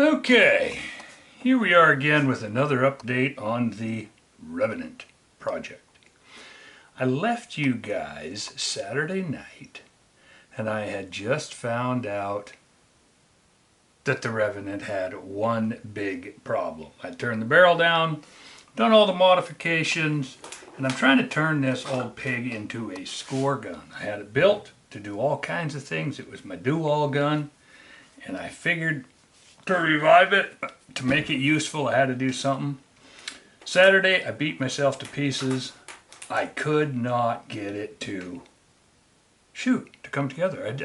Okay, here we are again with another update on the Revenant project. I left you guys Saturday night and I had just found out that the Revenant had one big problem. I turned the barrel down, done all the modifications, and I'm trying to turn this old pig into a score gun. I had it built to do all kinds of things. It was my do-all gun, and I figured to revive it, to make it useful, I had to do something. Saturday, I beat myself to pieces. I could not get it to shoot, to come together.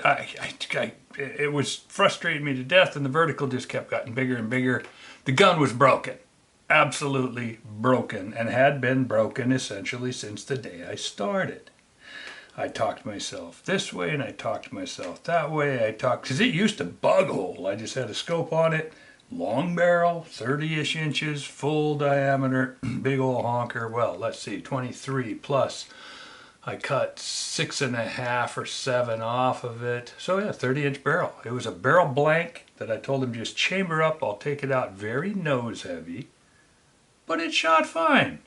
It was frustrating me to death, and the vertical just kept getting bigger and bigger. The gun was broken, absolutely broken, and had been broken essentially since the day I started. I talked myself this way and I talked myself that way. Because it used to bug hole. I just had a scope on it, long barrel, 30-ish inches, full diameter, big old honker. Well, let's see, 23 plus. I cut 6.5 or 7 off of it. So yeah, 30-inch barrel. It was a barrel blank that I told him just chamber up. I'll take it out very nose heavy, but it shot fine.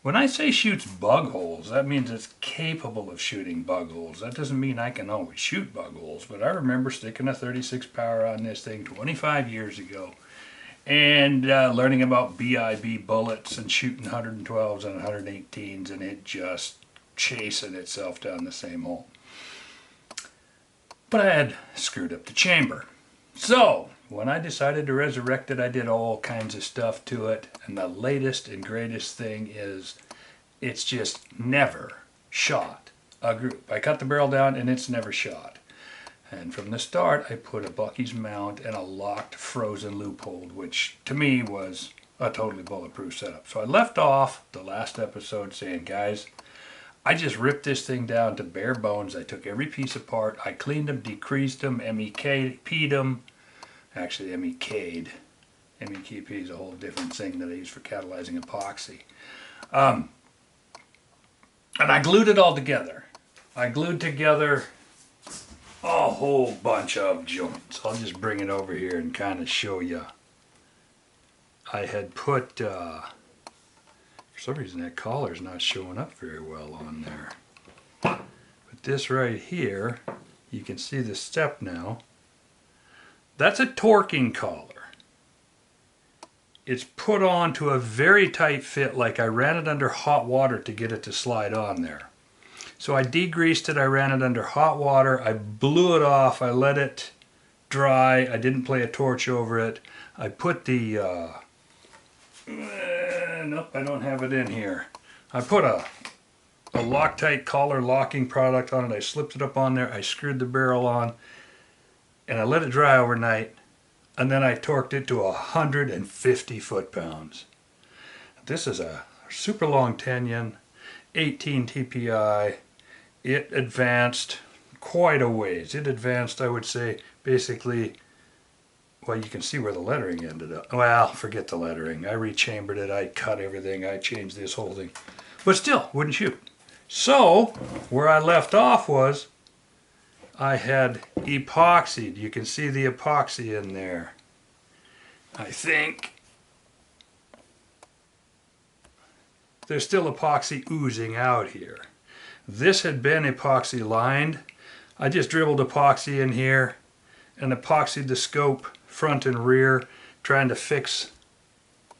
When I say shoots bug holes, that means it's capable of shooting bug holes. That doesn't mean I can always shoot bug holes, but I remember sticking a 36 power on this thing 25 years ago and learning about BIB bullets and shooting 112s and 118s, and it just chasing itself down the same hole. But I had screwed up the chamber. So when I decided to resurrect it, I did all kinds of stuff to it, and the latest and greatest thing is it's just never shot a group. I cut the barrel down and it's never shot. And from the start, I put a Bucky's mount and a locked frozen loophole, which to me was a totally bulletproof setup. So I left off the last episode saying, guys, I just ripped this thing down to bare bones. I took every piece apart. I cleaned them, decreased them, MEK'd them. Actually, MEK'd. MEKP is a whole different thing that I use for catalyzing epoxy. And I glued it all together. I glued together a whole bunch of joints. I'll just bring it over here and kind of show you. I had put, for some reason that collar's not showing up very well on there. But this right here, you can see the step now. That's a torquing collar. It's put on to a very tight fit, like I ran it under hot water to get it to slide on there. So I degreased it, I ran it under hot water, I blew it off, I let it dry, I didn't play a torch over it. I put the, nope, I don't have it in here. I put a Loctite collar locking product on it, I slipped it up on there, I screwed the barrel on, and I let it dry overnight, and then I torqued it to 150 foot-pounds. This is a super long Tenyon, 18 TPI. It advanced quite a ways. It advanced, I would say, basically, well, you can see where the lettering ended up. Well, forget the lettering. I rechambered it, I cut everything, I changed this whole thing. But still, wouldn't shoot. So, where I left off was, I had epoxied. You can see the epoxy in there. I think there's still epoxy oozing out here. This had been epoxy lined. I just dribbled epoxy in here and epoxied the scope front and rear, trying to fix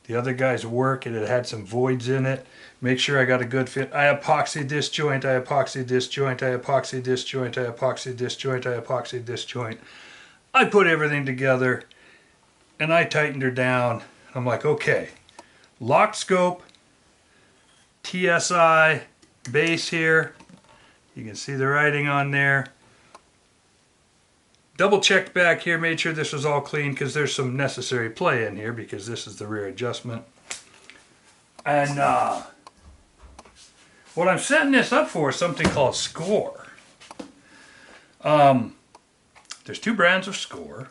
the other guy's work. It had some voids in it. Make sure I got a good fit. I epoxied this joint, I epoxied this joint, I epoxied this joint, I epoxied this joint, I epoxied this joint. I put everything together and I tightened her down. I'm like, okay, locked scope, TSI base here. You can see the writing on there. Double checked back here, made sure this was all clean because there's some necessary play in here because this is the rear adjustment. And what I'm setting this up for is something called score. There's 2 brands of score,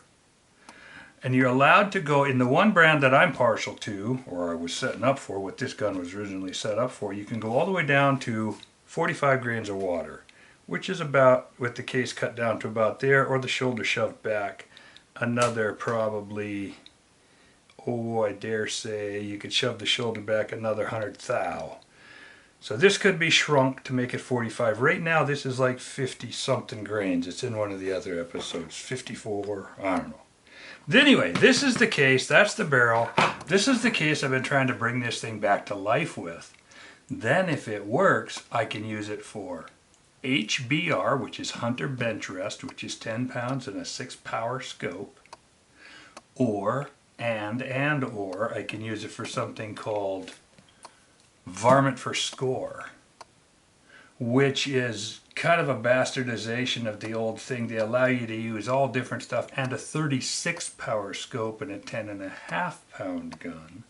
and you're allowed to go in the one brand that I'm partial to, or I was setting up for, what this gun was originally set up for. You can go all the way down to 45 grains of water, which is about, with the case cut down to about there, or the shoulder shoved back. another probably, oh, I dare say you could shove the shoulder back another 100 thou. So this could be shrunk to make it 45. Right now this is like 50 something grains. It's in one of the other episodes. 54, I don't know. But anyway, this is the case. That's the barrel. This is the case I've been trying to bring this thing back to life with. Then if it works, I can use it for HBR, which is Hunter Bench Rest, which is 10 pounds and a 6 power scope. Or I can use it for something called Varmint for Score, which is kind of a bastardization of the old thing. They allow you to use all different stuff and a 36 power scope and a 10.5 pound gun.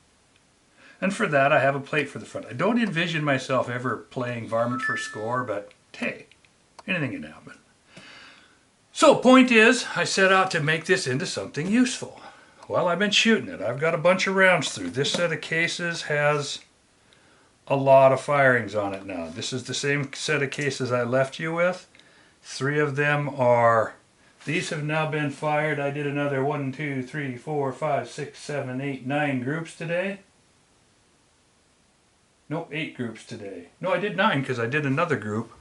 And for that I have a plate for the front. I don't envision myself ever playing Varmint for Score, but hey, anything can happen. So point is, I set out to make this into something useful. Well, I've been shooting it. I've got a bunch of rounds through. This set of cases has a lot of firings on it now. This is the same set of cases I left you with. 3 of them are, these have now been fired. I did another 1, 2, 3, 4, 5, 6, 7, 8, 9 groups today. Nope, 8 groups today. No, I did 9 because I did another group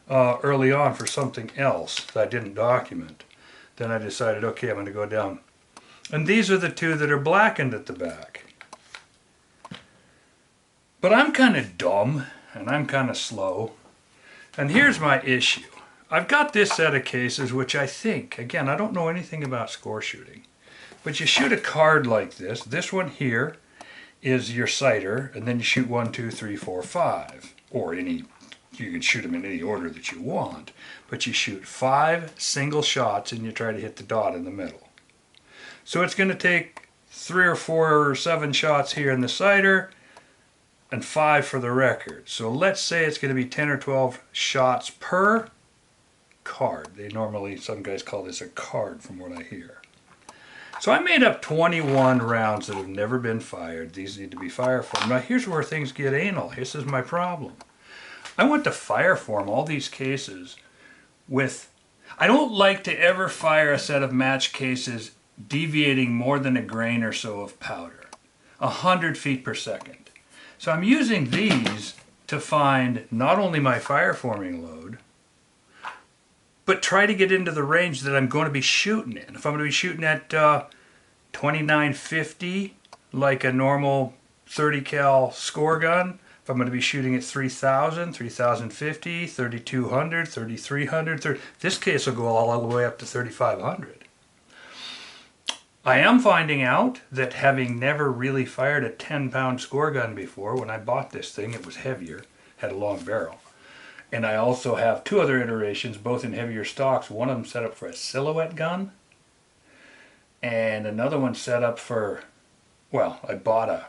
early on for something else that I didn't document. Then I decided, okay, I'm going to go down. And these are the 2 that are blackened at the back. But I'm kind of dumb, and I'm kind of slow. And here's my issue. I've got this set of cases, which I think, again, I don't know anything about score shooting, but you shoot a card like this. This one here is your sighter, and then you shoot 1, 2, 3, 4, 5, or any, you can shoot them in any order that you want. But you shoot 5 single shots, and you try to hit the dot in the middle. So it's going to take 3 or 4 or 7 shots here in the sighter, and 5 for the record. So let's say it's going to be 10 or 12 shots per card. They normally, some guys call this a card from what I hear. So I made up 21 rounds that have never been fired. These need to be fire formed. Now here's where things get anal. This is my problem. I want to fire form all these cases with, I don't like to ever fire a set of match cases deviating more than a grain or so of powder. 100 feet per second. So I'm using these to find not only my fire forming load, but try to get into the range that I'm going to be shooting in. If I'm going to be shooting at 2950, like a normal 30 cal score gun, if I'm going to be shooting at 3000, 3050, 3200, 3300, this case will go all the way up to 3500. I am finding out that having never really fired a 10-pound score gun before, when I bought this thing it was heavier, had a long barrel. And I also have 2 other iterations, both in heavier stocks. One of them set up for a silhouette gun, and another one set up for, well, I bought a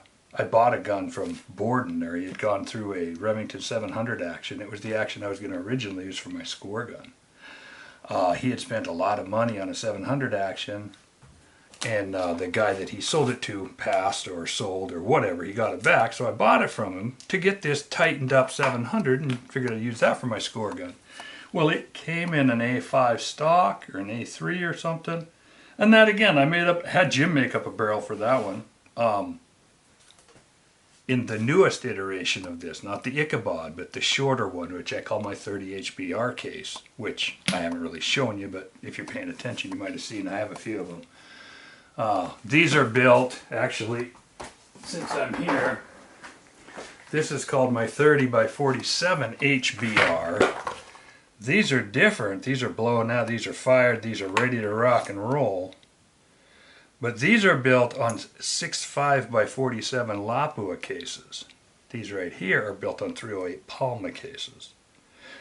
gun from Borden there. He had gone through a Remington 700 action. It was the action I was going to originally use for my score gun. He had spent a lot of money on a 700 action, and the guy that he sold it to passed or sold or whatever. He got it back, so I bought it from him to get this tightened up 700 and figured I'd use that for my score gun. Well, it came in an A5 stock or an A3 or something, and that again I had Jim make up a barrel for that one. In the newest iteration of this, not the Ichabod, but the shorter one, which I call my 30 HBR case, which I haven't really shown you, but if you're paying attention you might have seen I have a few of them. These are built, actually, since I'm here, this is called my 30 by 47 HBR. These are different. These are blown out. These are fired. These are ready to rock and roll. But these are built on 6.5 by 47 Lapua cases. These right here are built on 308 Palma cases.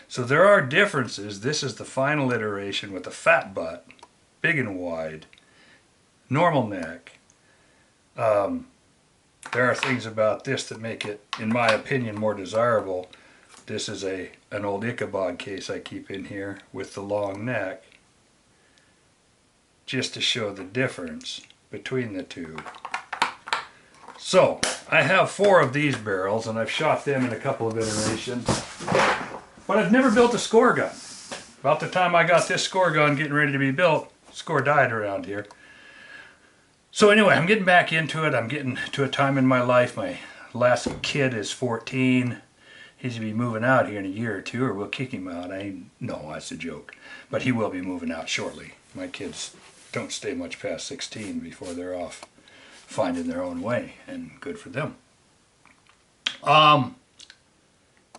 So there are differences. This is the final iteration with a fat butt, big and wide, normal neck. There are things about this that make it, in my opinion, more desirable. This is an old Ichabod case I keep in here with the long neck, just to show the difference between the two. So I have 4 of these barrels, and I've shot them in a couple of iterations, but I've never built a score gun. About the time I got this score gun getting ready to be built, score died around here. So anyway, I'm getting back into it. I'm getting to a time in my life. My last kid is 14. He's going to be moving out here in a year or two, or we'll kick him out. No, that's a joke. But he will be moving out shortly. My kids don't stay much past 16 before they're off finding their own way, and good for them.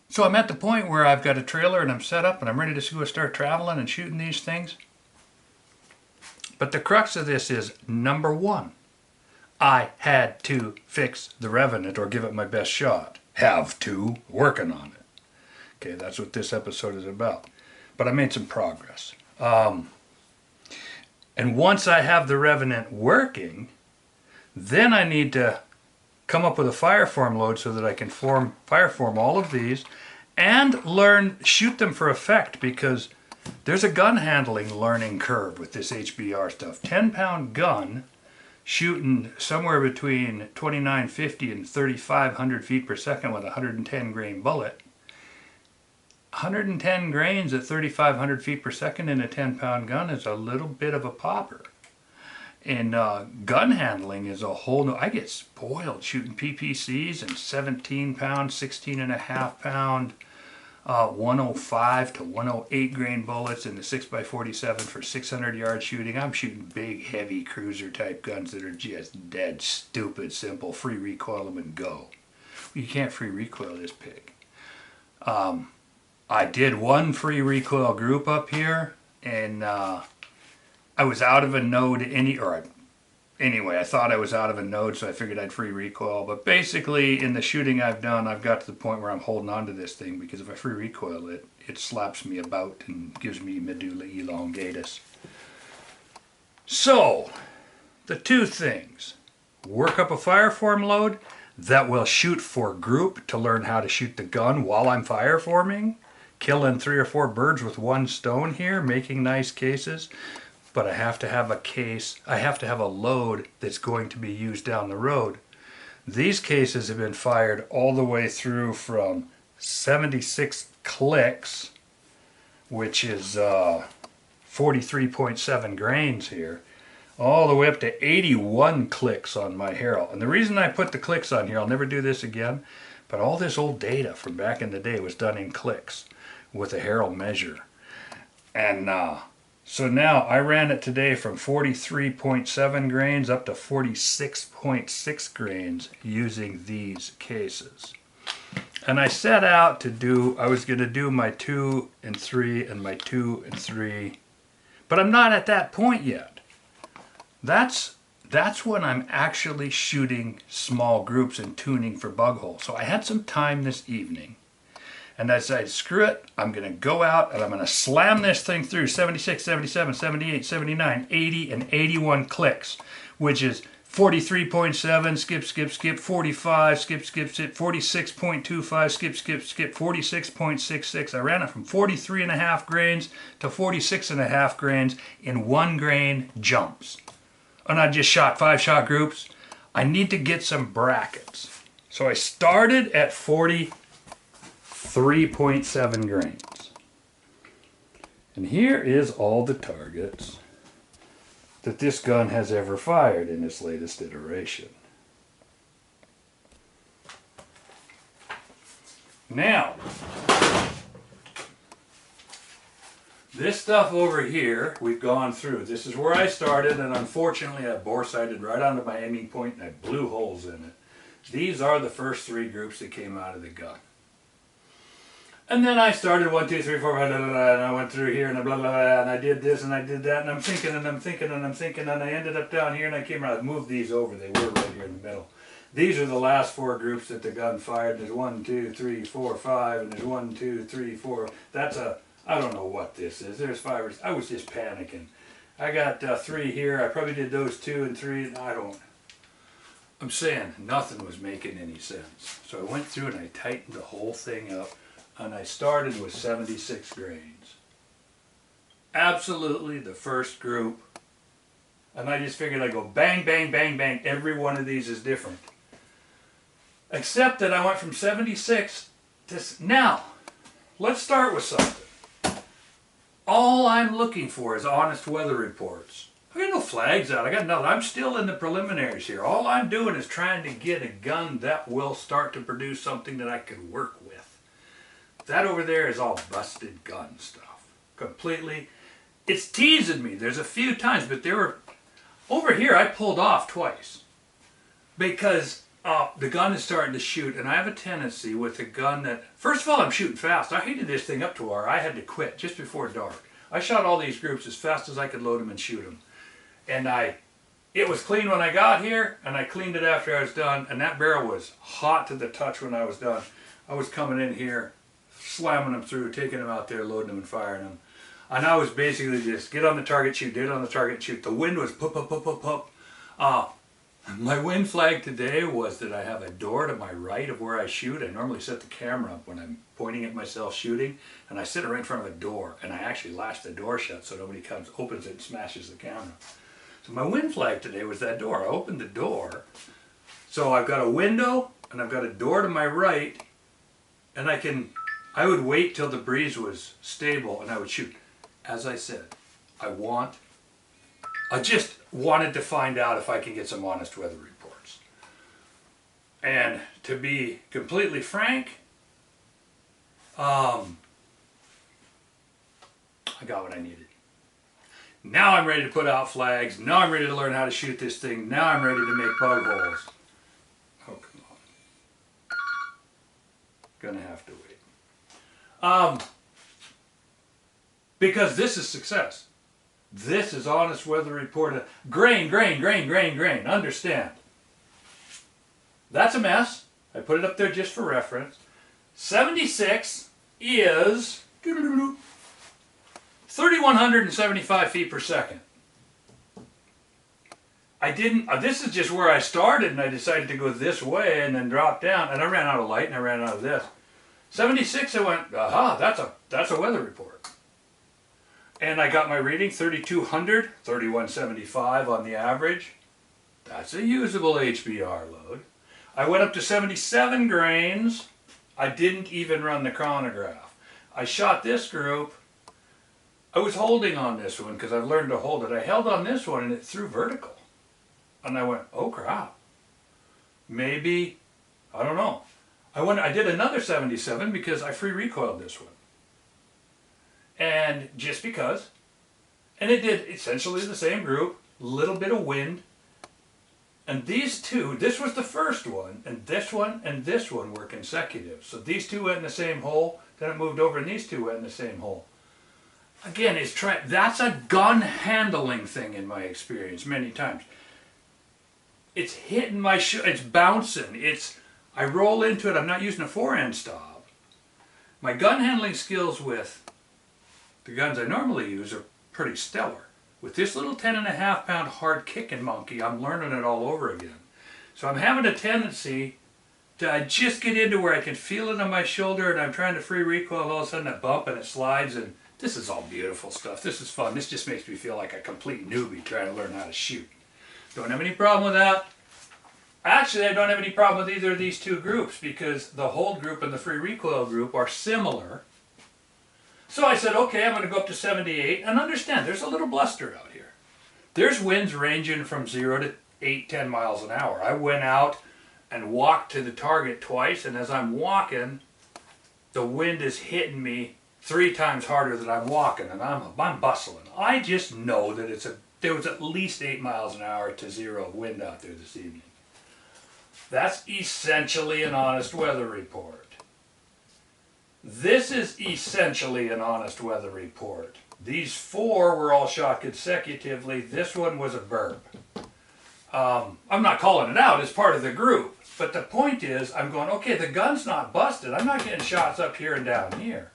So I'm at the point where I've got a trailer and I'm set up and I'm ready to go start traveling and shooting these things. But the crux of this is, number one, I had to fix the Revenant or give it my best shot. Have to, working on it. Okay, that's what this episode is about. But I made some progress. And once I have the Revenant working, then I need to come up with a fireform load so that I can fireform all of these and shoot them for effect, because there's a gun handling learning curve with this HBR stuff. 10-pound gun shooting somewhere between 2950 and 3500 feet per second with a 110 grain bullet. 110 grains at 3500 feet per second in a 10-pound gun is a little bit of a popper. And gun handling is a whole new... I get spoiled shooting PPCs and 17-pound, 16.5-pound, 105 to 108 grain bullets in the 6x47 for 600 yard shooting. I'm shooting big, heavy cruiser type guns that are just dead stupid, simple. Free recoil them and go. You can't free recoil this pig. I did one free recoil group up here, and I was out of a node anyway, I thought I was out of a node, so I figured I'd free recoil. But basically, in the shooting I've done, I've got to the point where I'm holding on to this thing, because if I free recoil it, it slaps me about and gives me medulla elongatus. So, the two things. Work up a fireform load that will shoot for group to learn how to shoot the gun while I'm fireforming. Killing 3 or 4 birds with one stone here, making nice cases. But I have to have a case, I have to have a load that's going to be used down the road. These cases have been fired all the way through from 76 clicks, which is 43.7 grains here, all the way up to 81 clicks on my Harrell. And the reason I put the clicks on here, I'll never do this again, but all this old data from back in the day was done in clicks with a Harrell measure. And so now I ran it today from 43.7 grains up to 46.6 grains using these cases. And I set out to do, I was going to do my 2 and 3 and my 2 and 3, but I'm not at that point yet. That's when I'm actually shooting small groups and tuning for bug holes. So I had some time this evening. And I decided, screw it, I'm going to go out and I'm going to slam this thing through 76, 77, 78, 79, 80, and 81 clicks, which is 43.7, skip, skip, skip, 45, skip, skip, skip, 46.25, skip, skip, skip, 46.66. I ran it from 43.5 grains to 46.5 grains in 1 grain jumps. And I just shot 5-shot groups. I need to get some brackets. So I started at 43.7 grains. And here is all the targets that this gun has ever fired in its latest iteration. Now, this stuff over here we've gone through. This is where I started, and unfortunately I bore-sighted right onto my aiming point and I blew holes in it. These are the first 3 groups that came out of the gun. And then I started 1, 2, 3, 4, blah, blah, blah, and I went through here and blah, blah, blah, and I did this and I did that, and I'm thinking and I'm thinking and I'm thinking, and I ended up down here and I came around. I moved these over. They were right here in the middle. These are the last 4 groups that the gun fired. There's 1, 2, 3, 4, 5, and there's 1, 2, 3, 4. That's a, I don't know what this is. There's 5. I was just panicking. I got 3 here. I probably did those 2 and 3, and I'm saying nothing was making any sense. So I went through and I tightened the whole thing up. And I started with 76 grains. Absolutely the first group. And I just figured I'd go bang, bang, bang, bang. Every one of these is different. Except that I went from 76 to... Now, let's start with something. All I'm looking for is honest weather reports. I got no flags out. I got nothing. I'm still in the preliminaries here. All I'm doing is trying to get a gun that will start to produce something that I can work with. That over there is all busted gun stuff. Completely. It's teasing me. There's a few times, but there were... Over here, I pulled off twice. Because the gun is starting to shoot, and I have a tendency with a gun that... First of all, I'm shooting fast. I heated this thing up to where I had to quit just before dark. I shot all these groups as fast as I could load them and shoot them. And it was clean when I got here, and I cleaned it after I was done, and that barrel was hot to the touch when I was done. I was coming in here, slamming them through, taking them out there, loading them and firing them. And I was basically just get on the target, shoot, get on the target, shoot. The wind was pop, pop, pop, pop, pop. My wind flag today was that I have a door to my right of where I shoot. I normally set the camera up when I'm pointing at myself shooting, and I sit right in front of a door, and I actually latch the door shut so nobody comes, opens it and smashes the camera. So my wind flag today was that door. I opened the door, so I've got a window and I've got a door to my right, and I would wait till the breeze was stable and I would shoot. As I said, I just wanted to find out if I can get some honest weather reports. And to be completely frank, I got what I needed. Now I'm ready to put out flags. Now I'm ready to learn how to shoot this thing. Now I'm ready to make bug holes. Oh, come on. Gonna have to wait. Because this is success. This is honest weather report. Grain, grain, grain, grain, grain. Understand. That's a mess. I put it up there just for reference. 76 is 3,175 feet per second. This is just where I started, and I decided to go this way and then drop down, and I ran out of light and I ran out of this. 76, I went, aha, that's a weather report. And I got my reading, 3,200, 3,175 on the average. That's a usable HBR load. I went up to 77 grains. I didn't even run the chronograph. I shot this group. I was holding on this one because I've learned to hold it. I held on this one and it threw vertical. And I went, oh crap. Maybe, I don't know. I did another 77 because I free recoiled this one. And just because. And it did essentially the same group, little bit of wind. And these two, this was the first one, and this one were consecutive. So these two went in the same hole, then it moved over and these two went in the same hole. Again, that's a gun handling thing in my experience many times. It's hitting my it's bouncing. I roll into it, I'm not using a forehand stop. My gun handling skills with the guns I normally use are pretty stellar. With this little 10.5 pound hard kicking monkey, I'm learning it all over again. So I'm having a tendency to just get into where I can feel it on my shoulder and I'm trying to free recoil, all of a sudden I bump and it slides, and this is all beautiful stuff. This is fun. This just makes me feel like a complete newbie trying to learn how to shoot. Don't have any problem with that. Actually, I don't have any problem with either of these two groups because the hold group and the free recoil group are similar. So I said, okay, I'm going to go up to 78, and understand, there's a little bluster out here. There's winds ranging from 0 to 8, 10 miles an hour. I went out and walked to the target twice, and as I'm walking, the wind is hitting me 3 times harder than I'm walking, and I'm bustling. I just know that there was at least 8 miles an hour to 0 wind out there this evening. That's essentially an honest weather report. This is essentially an honest weather report. These 4 were all shot consecutively. This one was a burp. I'm not calling it out as part of the group, but the point is, I'm going, okay, the gun's not busted. I'm not getting shots up here and down here.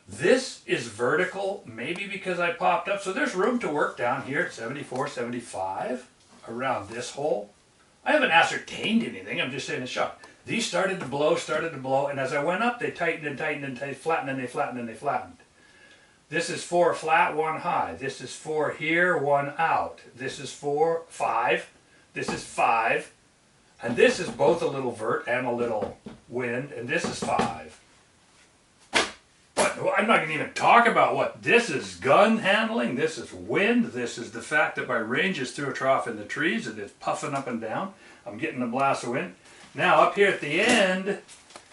This is vertical, maybe because I popped up. So there's room to work down here at 74, 75, around this hole. I haven't ascertained anything. I'm just saying a shot. These started to blow, and as I went up, they tightened and tightened and they flattened and they flattened and they flattened. This is 4 flat, 1 high. This is 4 here, 1 out. This is 4, 5. This is 5. And this is both a little vert and a little wind, and this is 5. But Well, I'm not going to even talk about what this is: gun handling, this is wind, this is the fact that my range is through a trough in the trees and it's puffing up and down. I'm getting a blast of wind. Now up here at the end,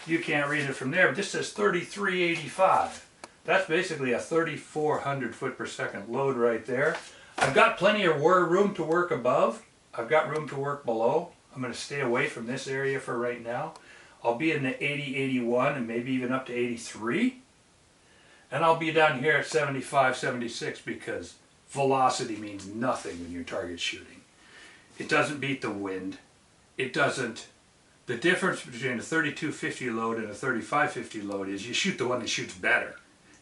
you can't read it from there, but this says 3385. That's basically a 3,400 foot per second load right there. I've got plenty of room to work above. I've got room to work below. I'm going to stay away from this area for right now. I'll be in the 80, 81, and maybe even up to 83. And I'll be down here at 75, 76 because velocity means nothing when you're target shooting. It doesn't beat the wind. It doesn't. The difference between a 3250 load and a 3550 load is you shoot the one that shoots better.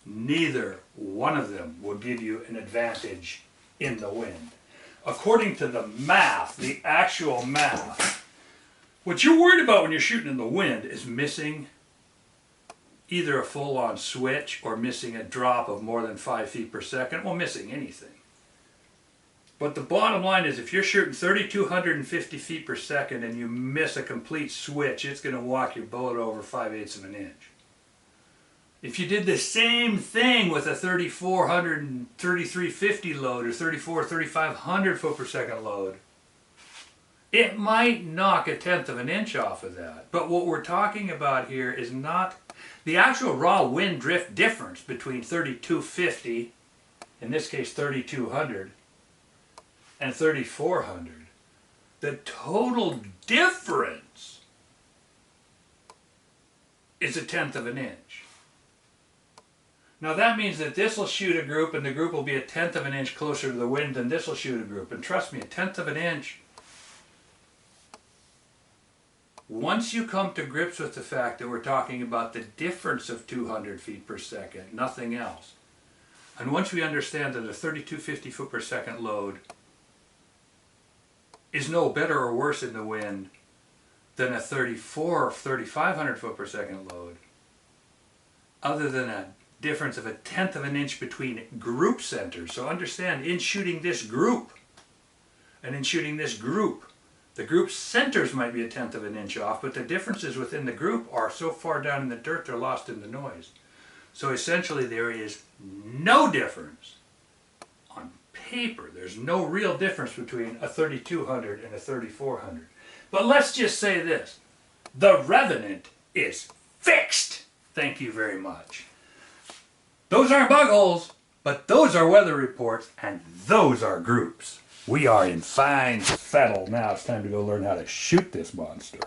Neither one of them will give you an advantage in the wind. According to the math, the actual math, what you're worried about when you're shooting in the wind is missing either a full-on switch or missing a drop of more than 5 feet per second, or missing anything. But the bottom line is if you're shooting 3,250 feet per second and you miss a complete switch, it's going to walk your bullet over 5/8 of an inch. If you did the same thing with a 3,400 and 3,350 load or 3,400, 3,500 foot per second load, it might knock 1/10 of an inch off of that. But what we're talking about here is not the actual raw wind drift difference between 3,250, in this case 3,200, and 3,400. The total difference is 1/10 of an inch. Now that means that this will shoot a group and the group will be 1/10 of an inch closer to the wind than this will shoot a group. And trust me, 1/10 of an inch, once you come to grips with the fact that we're talking about the difference of 200 feet per second, nothing else. And once we understand that a 3,250 foot per second load is no better or worse in the wind than a 3,400 or 3,500 foot per second load, other than a difference of 1/10 of an inch between group centers. So understand, in shooting this group and in shooting this group, the group centers might be 1/10 of an inch off, but the differences within the group are so far down in the dirt they're lost in the noise. So essentially there is no difference on paper. There's no real difference between a 3,200 and a 3,400. But let's just say this: the Revenant is fixed. Thank you very much. Those aren't bug holes, but those are weather reports, and those are groups. We are in fine fettle. Now it's time to go learn how to shoot this monster.